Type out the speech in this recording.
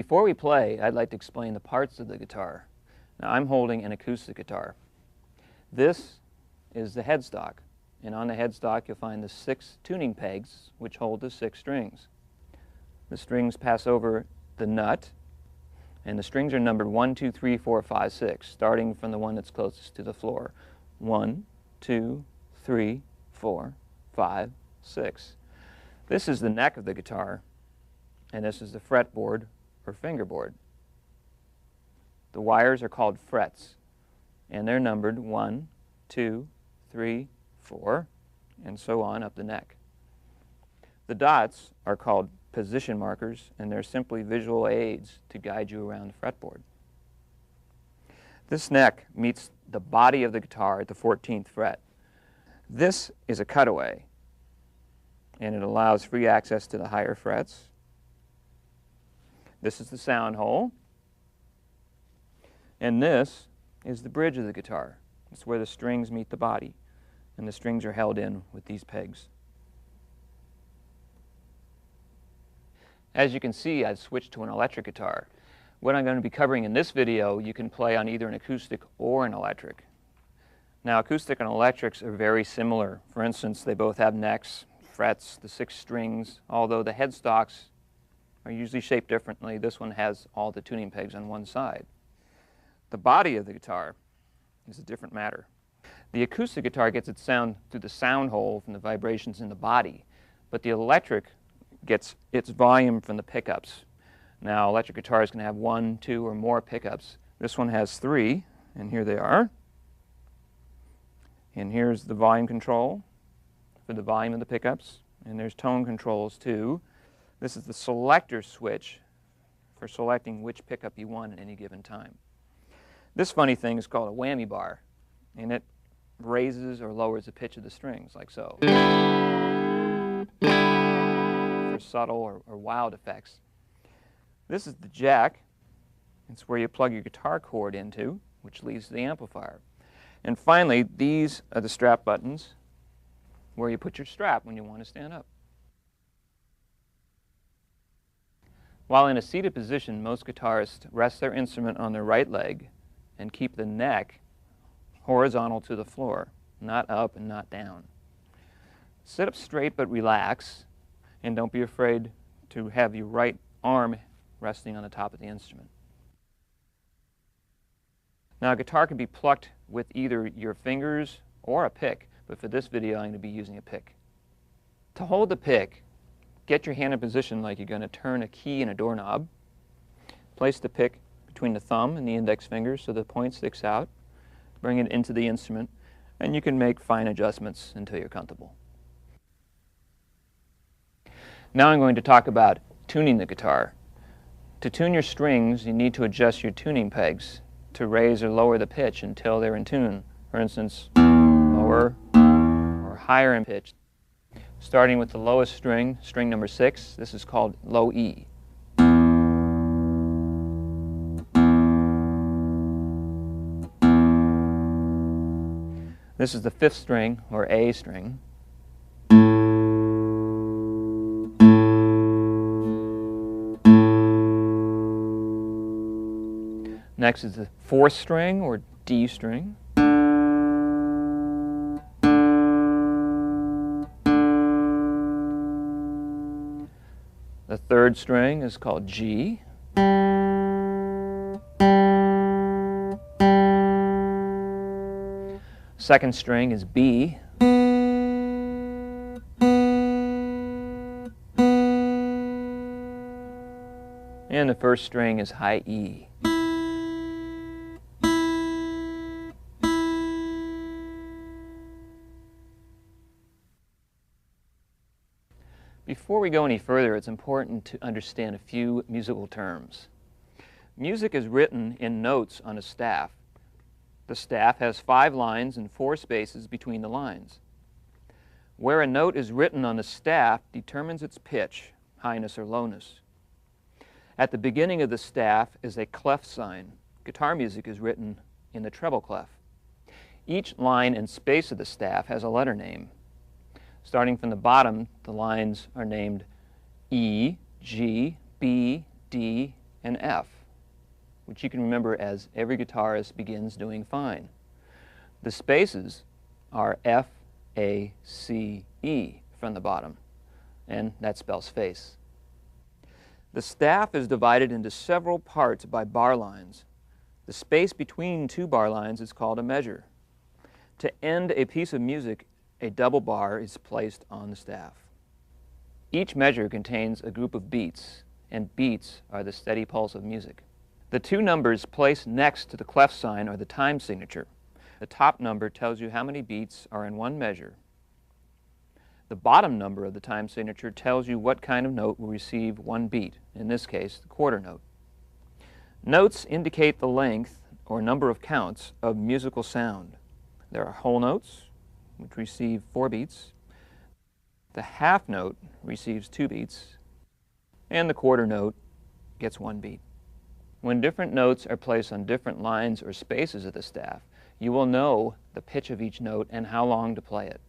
Before we play, I'd like to explain the parts of the guitar. Now, I'm holding an acoustic guitar. This is the headstock, and on the headstock you'll find the 6 tuning pegs which hold the 6 strings. The strings pass over the nut, and the strings are numbered 1, 2, 3, 4, 5, 6, starting from the one that's closest to the floor. 1, 2, 3, 4, 5, 6. This is the neck of the guitar, and this is the fretboard or fingerboard. The wires are called frets, and they're numbered 1, 2, 3, 4, and so on up the neck. The dots are called position markers, and they're simply visual aids to guide you around the fretboard. This neck meets the body of the guitar at the 14th fret. This is a cutaway, and it allows free access to the higher frets. This is the sound hole, and this is the bridge of the guitar. It's where the strings meet the body, and the strings are held in with these pegs. As you can see, I've switched to an electric guitar. What I'm going to be covering in this video, you can play on either an acoustic or an electric. Now, acoustic and electrics are very similar. For instance, they both have necks, frets, the 6 strings, although the headstocks are usually shaped differently. This one has all the tuning pegs on one side. The body of the guitar is a different matter. The acoustic guitar gets its sound through the sound hole from the vibrations in the body, but the electric gets its volume from the pickups. Now, electric guitars can have 1, 2, or more pickups. This one has 3, and here they are. And here's the volume control for the volume of the pickups, and there's tone controls too. This is the selector switch for selecting which pickup you want at any given time. This funny thing is called a whammy bar, and it raises or lowers the pitch of the strings, like so, for subtle or wild effects. This is the jack. It's where you plug your guitar cord into, which leads to the amplifier. And finally, these are the strap buttons, where you put your strap when you want to stand up. While in a seated position, most guitarists rest their instrument on their right leg and keep the neck horizontal to the floor, not up and not down. Sit up straight but relax, and don't be afraid to have your right arm resting on the top of the instrument. Now, a guitar can be plucked with either your fingers or a pick, but for this video I'm going to be using a pick. To hold the pick, get your hand in position like you're going to turn a key in a doorknob. Place the pick between the thumb and the index finger so the point sticks out. Bring it into the instrument, and you can make fine adjustments until you're comfortable. Now I'm going to talk about tuning the guitar. To tune your strings, you need to adjust your tuning pegs to raise or lower the pitch until they're in tune. For instance, lower or higher in pitch. Starting with the lowest string, string number 6, this is called low E. This is the 5th string, or A string. Next is the 4th string, or D string. The 3rd string is called G. Second string is B. And the 1st string is high E. Before we go any further, it's important to understand a few musical terms. Music is written in notes on a staff. The staff has 5 lines and 4 spaces between the lines. Where a note is written on the staff determines its pitch, highness or lowness. At the beginning of the staff is a clef sign. Guitar music is written in the treble clef. Each line and space of the staff has a letter name. Starting from the bottom, the lines are named E, G, B, D, and F, which you can remember as every guitarist begins doing fine. The spaces are F, A, C, E from the bottom, and that spells face. The staff is divided into several parts by bar lines. The space between two bar lines is called a measure. To end a piece of music, a double bar is placed on the staff. Each measure contains a group of beats, and beats are the steady pulse of music. The two numbers placed next to the clef sign are the time signature. The top number tells you how many beats are in one measure. The bottom number of the time signature tells you what kind of note will receive one beat, in this case, the quarter note. Notes indicate the length or number of counts of musical sound. There are whole notes, which receive 4 beats. The half note receives 2 beats, and the quarter note gets 1 beat. When different notes are placed on different lines or spaces of the staff, you will know the pitch of each note and how long to play it.